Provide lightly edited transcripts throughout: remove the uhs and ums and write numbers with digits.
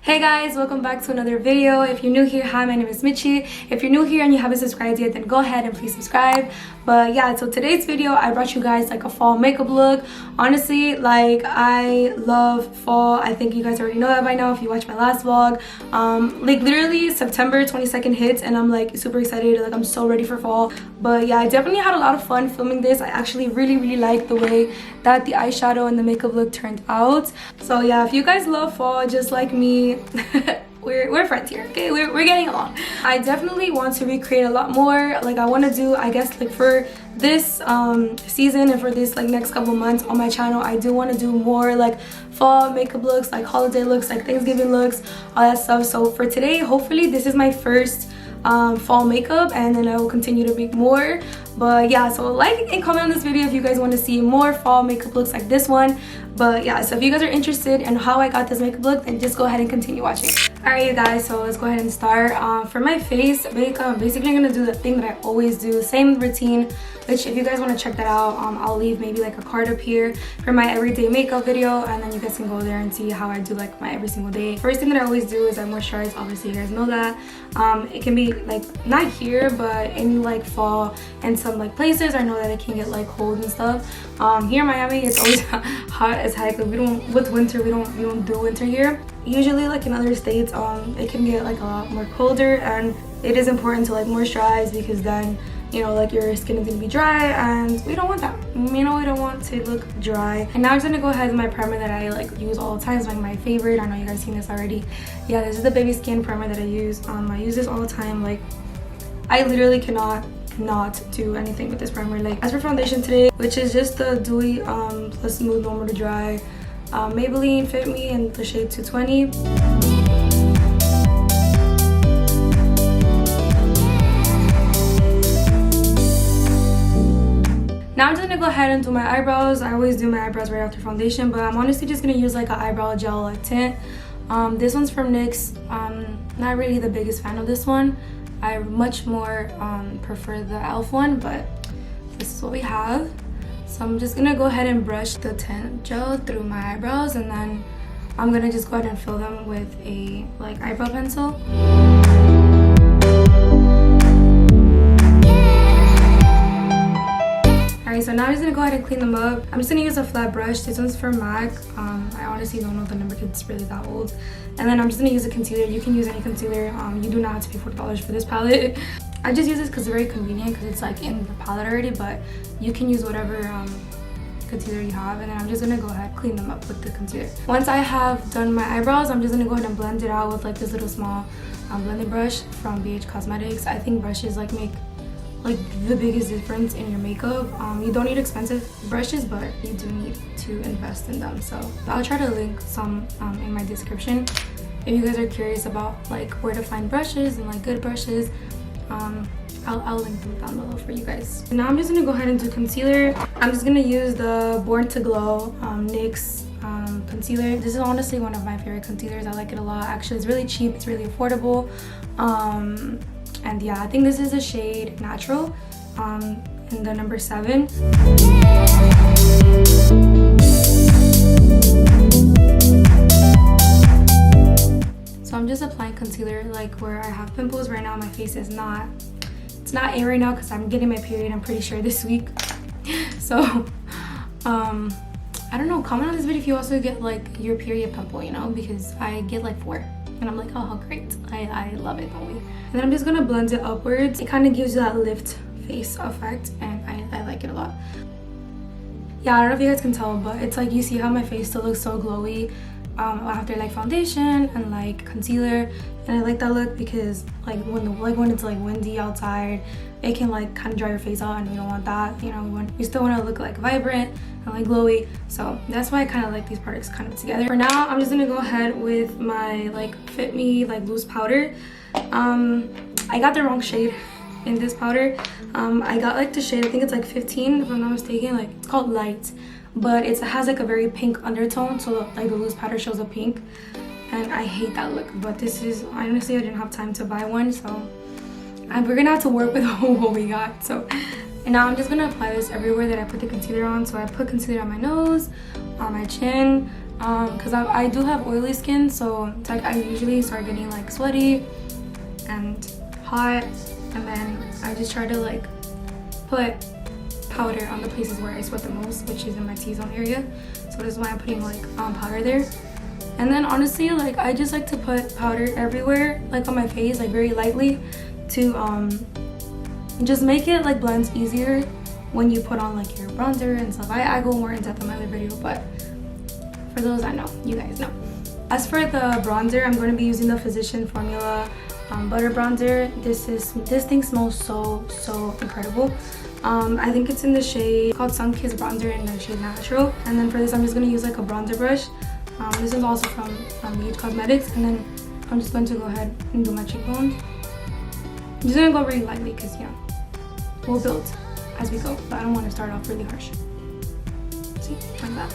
Hey guys, welcome back to another video. If you're new here, hi, my name is Michi. If you're new here and you haven't subscribed yet, then go ahead and please subscribe. But yeah, so today's video I brought you guys like a fall makeup look. Honestly, like I love fall. I think you guys already know that by now if you watched my last vlog. Like literally September 22nd hits and I'm like super excited. Like I'm so ready for fall. But yeah, I definitely had a lot of fun filming this. I actually really like the way that the eyeshadow and the makeup look turned out. So yeah, if you guys love fall just like me, we're friends here, okay? We're getting along. I definitely want to recreate a lot more. Like I want to do, I guess, like for this season and for this like next couple months on my channel, I do want to do more like fall makeup looks, like holiday looks, like Thanksgiving looks, all that stuff. So for today, hopefully this is my first fall makeup, and then I will continue to make more. But yeah, so like and comment on this video if you guys want to see more fall makeup looks like this one. But yeah, so if you guys are interested in how I got this makeup look, then just go ahead and continue watching. Alright you guys, so let's go ahead and start. For my face makeup, I'm basically gonna do the thing that I always do, same routine, which if you guys want to check that out, I'll leave maybe like a card up here for my everyday makeup video, and then you guys can go there and see how I do like my every single day. First thing that I always do is I moisturize. Obviously you guys know that. It can be like not here, but in like fall and some like places I know that it can get like cold and stuff. Here in Miami it's always hot as heck. Like, we don't, with winter we don't do winter here. Usually like in other states it can get like a lot more colder, and it is important to like moisturize because then you know like your skin is gonna be dry, and we don't want that. You know, we don't want to look dry. And now I'm just gonna go ahead with my primer that I like use all the time. It's like my favorite. I know you guys seen this already. Yeah, this is the baby skin primer that I use. I use this all the time. Like I literally cannot not do anything with this primer. Like as for foundation today, which is just the dewy plus smooth normal to dry Maybelline Fit Me in the shade 220. Now I'm just gonna go ahead and do my eyebrows. I always do my eyebrows right after foundation, but I'm honestly just gonna use like an eyebrow gel like tint. This one's from NYX. Not really the biggest fan of this one. I much more prefer the e.l.f. one, but this is what we have. So I'm just gonna go ahead and brush the tint gel through my eyebrows, and then I'm gonna just go ahead and fill them with a like eyebrow pencil. Alright, so now I'm just gonna go ahead and clean them up. I'm just gonna use a flat brush. This one's from MAC. I honestly don't know the number because it's really that old. And then I'm just gonna use a concealer. You can use any concealer. You do not have to pay $40 for this palette. I just use this because it's very convenient because it's like in the palette already, but you can use whatever concealer you have. And then I'm just gonna go ahead and clean them up with the concealer. Once I have done my eyebrows, I'm just gonna go ahead and blend it out with like this little small blending brush from BH Cosmetics. I think brushes like make like the biggest difference in your makeup. You don't need expensive brushes, but you do need to invest in them. So I'll try to link some in my description if you guys are curious about like where to find brushes and like good brushes. I'll link them down below for you guys. Now I'm just gonna go ahead and do concealer. I'm just gonna use the Born to Glow NYX concealer. This is honestly one of my favorite concealers. I like it a lot. Actually, it's really cheap, it's really affordable. And yeah, I think this is the shade Natural in the number 7. So I'm just applying concealer like where I have pimples. Right now my face is not, it's not in right now because I'm getting my period, I'm pretty sure, this week. So I don't know, comment on this video if you also get like your period pimple, you know, because I get like 4. And I'm like, oh, how great. I love it, don't we? And then I'm just gonna blend it upwards. It kind of gives you that lift face effect, and I like it a lot. Yeah, I don't know if you guys can tell, but it's like you see how my face still looks so glowy after like foundation and like concealer. And I like that look because like when it's like windy outside, it can like kind of dry your face out, and we don't want that. You know, we still want to look like vibrant and like glowy. So that's why I kind of like these products kind of together. For now, I'm just gonna go ahead with my like Fit Me like loose powder. I got the wrong shade in this powder. I got like the shade, I think it's like 15 if I'm not mistaken. Like it's called Light, but it has like a very pink undertone, so like the loose powder shows a pink, and I hate that look. But this is, honestly, I didn't have time to buy one, so we're gonna have to work with what we got. So and now I'm just gonna apply this everywhere that I put the concealer on. So I put concealer on my nose, on my chin, because I do have oily skin, so it's like I usually start getting like sweaty and hot, and then I just try to like put powder on the places where I sweat the most, which is in my T-zone area. So that's why I'm putting like powder there. And then honestly, like I just like to put powder everywhere, like on my face, like very lightly, to just make it like blends easier when you put on like your bronzer and stuff. I go more in depth in my other video, but for those that know, you guys know. As for the bronzer, I'm going to be using the Physician Formula butter bronzer. This thing smells so incredible. I think it's in the shade called Sun Kiss Bronzer in the shade Natural. And then for this, I'm just going to use like a bronzer brush. This is also from BH Cosmetics. And then I'm just going to go ahead and do my cheekbones. I'm just going to go really lightly because, you know, we'll build as we go. But I don't want to start off really harsh. See, like that.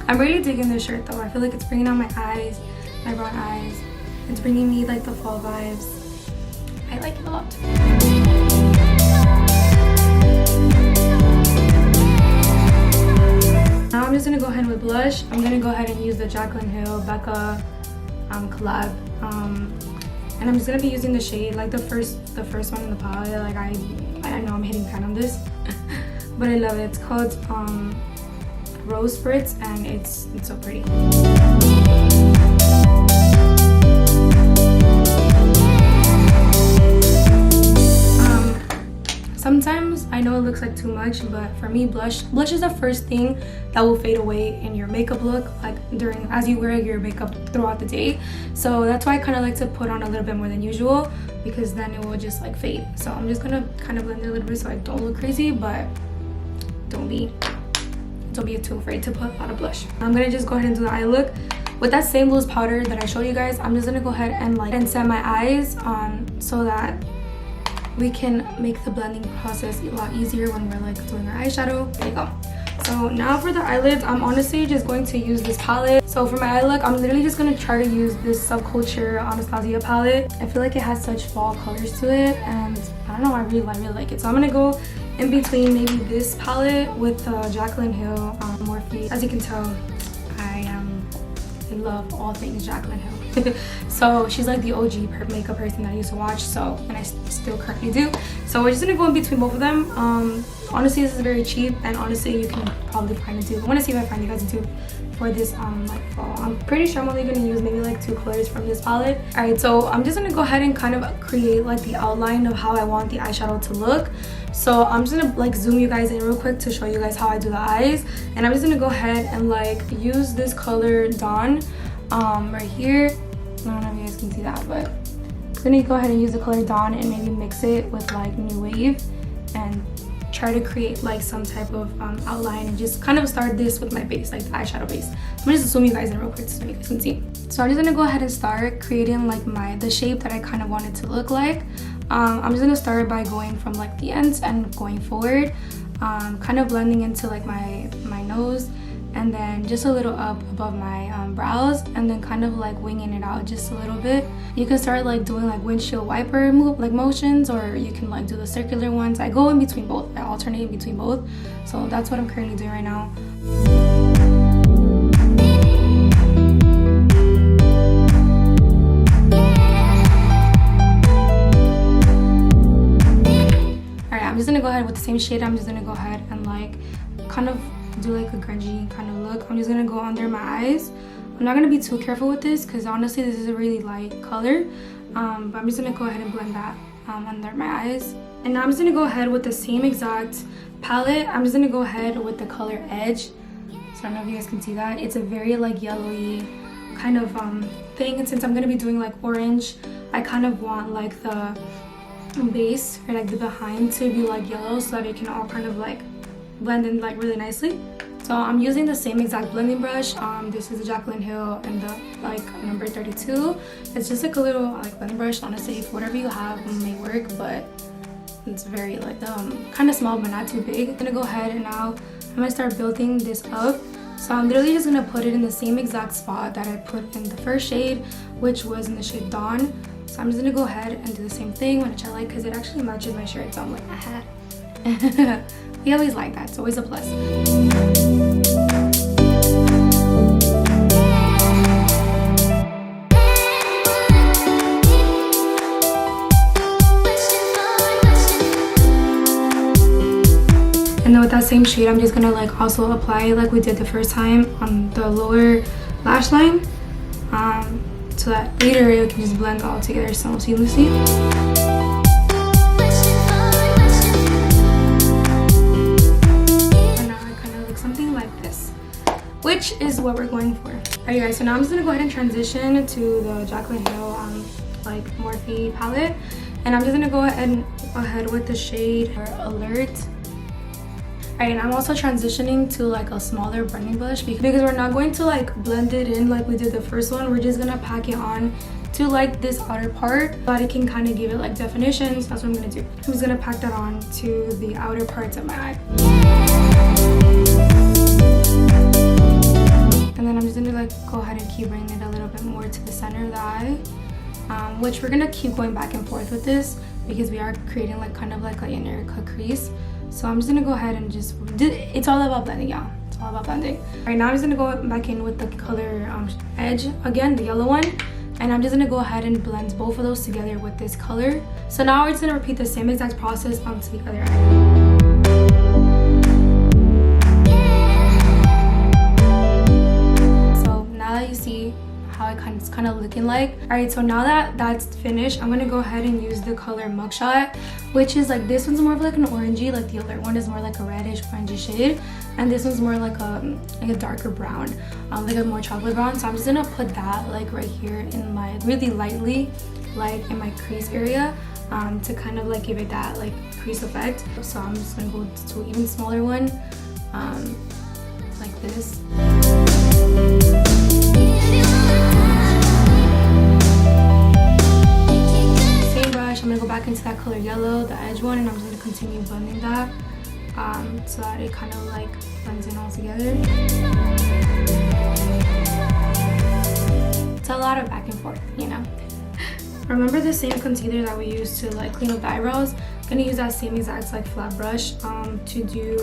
I'm really digging this shirt though. I feel like it's bringing out my eyes, my brown eyes. It's bringing me like the fall vibes. I like it a lot. Now I'm just gonna go ahead with blush. I'm gonna go ahead and use the Jaclyn Hill Becca collab, and I'm just gonna be using the shade like the first one in the palette. Like I know I'm hitting pan on this, but I love it. It's called Rose Spritz, and it's so pretty. Sometimes I know it looks like too much, but for me, blush is the first thing that will fade away in your makeup look, like as you wear your makeup throughout the day. So that's why I kind of like to put on a little bit more than usual, because then it will just like fade. So I'm just gonna kind of blend it a little bit so I don't look crazy, but don't be too afraid to put a lot of blush. I'm gonna just go ahead and do the eye look with that same loose powder that I showed you guys. I'm just gonna go ahead and set my eyes so that we can make the blending process a lot easier when we're like doing our eyeshadow. There you go. So now for the eyelids, I'm honestly just going to use this palette. So for my eye look, I'm literally just gonna try to use this Subculture Anastasia palette. I feel like it has such fall colors to it, and I don't know, I really like it. So I'm gonna go in between maybe this palette with Jaclyn Hill Morphe. As you can tell, I love all things Jaclyn Hill. So she's like the OG makeup person that I used to watch, so, and I still currently do. So we're just gonna go in between both of them. Honestly, this is very cheap, and honestly you can probably find a dupe. I want to see if I find you guys a dupe for this like fall. I'm pretty sure I'm only gonna use maybe like 2 colors from this palette. All right, so I'm just gonna go ahead and kind of create like the outline of how I want the eyeshadow to look. So I'm just gonna like zoom you guys in real quick to show you guys how I do the eyes, and I'm just gonna go ahead and like use this color Dawn right here. I don't know if you guys can see that, but I'm gonna go ahead and use the color Dawn and maybe mix it with like New Wave and try to create like some type of outline, and just kind of start this with my base, like the eyeshadow base. I'm gonna just zoom you guys in real quick so you guys can see. So I'm just gonna go ahead and start creating like the shape that I kind of want it to look like. I'm just gonna start by going from like the ends and going forward, kind of blending into like my nose, and then just a little up above my brows, and then kind of like winging it out just a little bit. You can start like doing like windshield wiper motions, or you can like do the circular ones. I go in between both. I alternate in between both. So that's what I'm currently doing right now. Alright, I'm just gonna go ahead with the same shade. I'm just gonna go ahead and like kind of do like a grungy kind of look. I'm just gonna go under my eyes. I'm not gonna be too careful with this because honestly this is a really light color, but I'm just gonna go ahead and blend that under my eyes. And now I'm just gonna go ahead with the same exact palette. I'm just gonna go ahead with the color Edge. So I don't know if you guys can see that. It's a very like yellowy kind of thing, and since I'm gonna be doing like orange, I kind of want like the base or like the behind to be like yellow so that it can all kind of like blend in like really nicely. So I'm using the same exact blending brush. This is the Jaclyn Hill and the like number 32. It's just like a little like blending brush. Honestly, if whatever you have may work, but it's very like kind of small but not too big. I'm gonna go ahead and now I'm gonna start building this up. So I'm literally just gonna put it in the same exact spot that I put in the first shade, which was in the shade Dawn. So I'm just gonna go ahead and do the same thing, which I like because it actually matches my shirt. So I'm like, aha. We always like that. It's always a plus. And then with that same shade, I'm just gonna like also apply it like we did the first time on the lower lash line, so that later it can just blend all together so seamlessly. And now I kind of look something like this, which is what we're going for. Alright guys, so now I'm just gonna go ahead and transition to the Jaclyn Hill like Morphe palette, and I'm just gonna go ahead with the shade Alert. Alright, and I'm also transitioning to like a smaller blending brush because we're not going to like blend it in like we did the first one. We're just gonna pack it on to like this outer part so that it can kind of give it like definition. So that's what I'm gonna do. I'm just gonna pack that on to the outer parts of my eye. And then I'm just gonna like go ahead and keep bringing it a little bit more to the center of the eye, which we're gonna keep going back and forth with this because we are creating like kind of like an inner cut crease. So I'm just gonna go ahead and just, it's all about blending, y'all. It's all about blending. All right, now I'm just gonna go back in with the color edge again, the yellow one. And I'm just gonna go ahead and blend both of those together with this color. So now we're just gonna repeat the same exact process onto the other eye. So now that you see how it's kind of looking like. All right, so now that that's finished, I'm gonna go ahead and use the color Mugshot, which is like, this one's more of like an orangey, like the other one is more like a reddish orangey shade, and this one's more like a darker brown, like a more chocolate brown. So I'm just gonna put that like right here in my, really lightly, like in my crease area, to kind of like give it that like crease effect. So I'm just gonna go to an even smaller one, like this. I'm gonna go back into that color yellow, the edge one, and I'm just gonna continue blending that, so that it kind of like blends in all together. It's a lot of back and forth, you know. Remember the same concealer that we used to like clean up the eyebrows? I'm gonna use that same exact like flat brush to do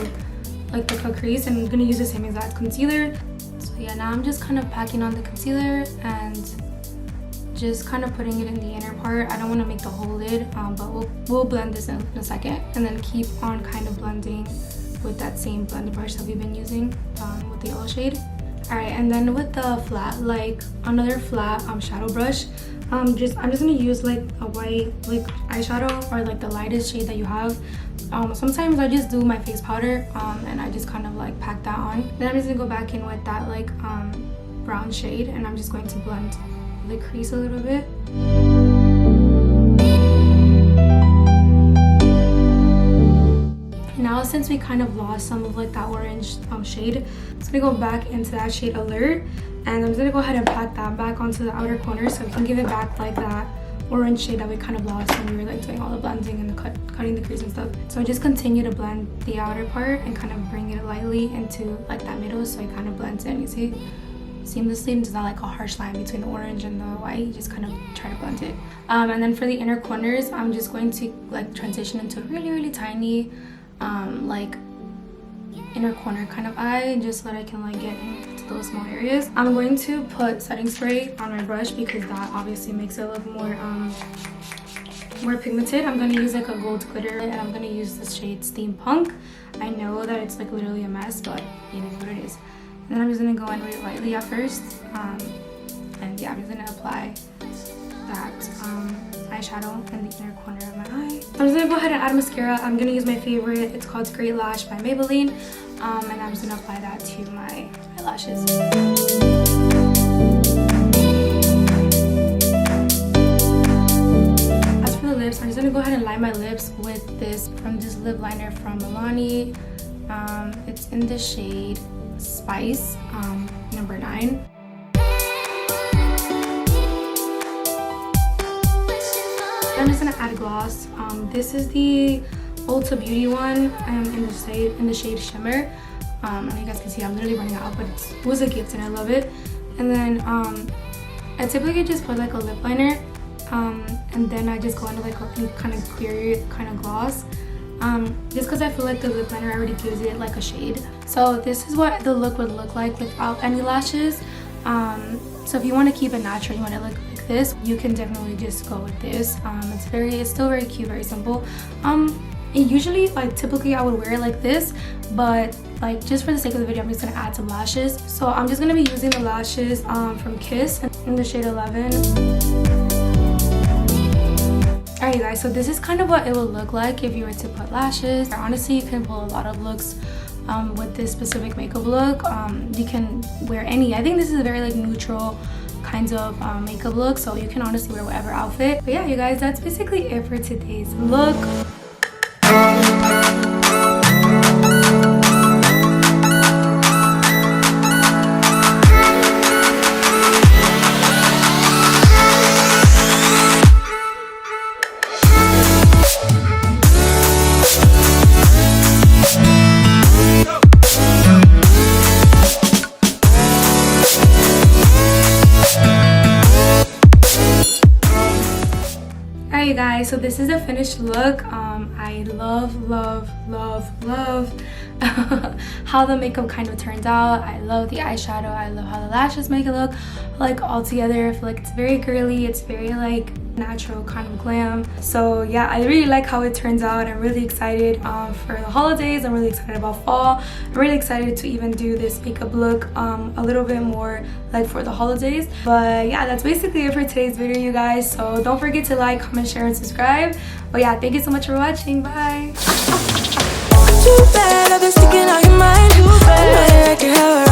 like the cut crease, and I'm gonna use the same exact concealer. So yeah, now I'm just kind of packing on the concealer and just kind of putting it in the inner part. I don't want to make the whole lid, but we'll blend this in a second, and then keep on kind of blending with that same blender brush that we've been using with the yellow shade. All right, and then with the flat, like another flat shadow brush, I'm just gonna use like a white like eyeshadow or like the lightest shade that you have. Sometimes I just do my face powder, and I just kind of like pack that on. Then I'm just gonna go back in with that like brown shade, and I'm just going to blend the crease a little bit. Now since we kind of lost some of like that orange shade, I'm just gonna go back into that shade Alert, and I'm just gonna go ahead and pack that back onto the outer corner so we can give it back like that orange shade that we kind of lost when we were like doing all the blending and the cutting the crease and stuff. So I just continue to blend the outer part and kind of bring it lightly into like that middle so it kind of blends in, you see? Seamlessly. There's not like a harsh line between the orange and the white. You just kind of try to blend it. And then for the inner corners, I'm just going to like transition into a really tiny like inner corner kind of eye, just so that I can like get into those small areas. I'm going to put setting spray on my brush because that obviously makes it look more pigmented. I'm going to use like a gold glitter, and I'm going to use the shade Steampunk. I know that it's like literally a mess, but it is what it is. And then I'm just going to go in really lightly at first, and yeah, I'm just going to apply that eyeshadow in the inner corner of my eye. So I'm just going to go ahead and add mascara. I'm going to use my favorite. It's called Great Lash by Maybelline, and I'm just going to apply that to my eyelashes. As for the lips, I'm just going to go ahead and line my lips with this lip liner from Milani. It's in the shade Spice, number 9. I'm just gonna add gloss. This is the Ulta Beauty one, in the shade Shimmer. I know you guys can see I'm literally running out, but it was a gift and I love it. And then I typically just put like a lip liner, and then I just go into like a kind of clear kind of gloss. Just because I feel like the lip liner already gives it like a shade. So this is what the look would look like without any lashes. So if you want to keep it natural, you want to look like this, you can definitely just go with this. It's still very cute, very simple. And usually, like, typically I would wear it like this, but like just for the sake of the video, I'm just gonna add some lashes. So I'm just gonna be using the lashes from Kiss in the shade 11. Alright you guys, so this is kind of what it would look like if you were to put lashes. Honestly, you can pull a lot of looks with this specific makeup look. You can wear any. I think this is a very like neutral kinds of makeup look, so you can honestly wear whatever outfit. But yeah, you guys, that's basically it for today's look. Alright you guys, so this is the finished look. I love how the makeup kind of turns out. I love the eyeshadow. I love how the lashes make it look like all together. I feel like it's very girly, it's very like natural kind of glam. So yeah, I really like how it turns out. I'm really excited for the holidays. I'm really excited about fall. I'm really excited to even do this makeup look a little bit more like for the holidays. But yeah, that's basically it for today's video, you guys. So don't forget to like, comment, share, and subscribe. But yeah, thank you so much for watching. Bye. Too bad I've been sticking on your mind. Too bad I can have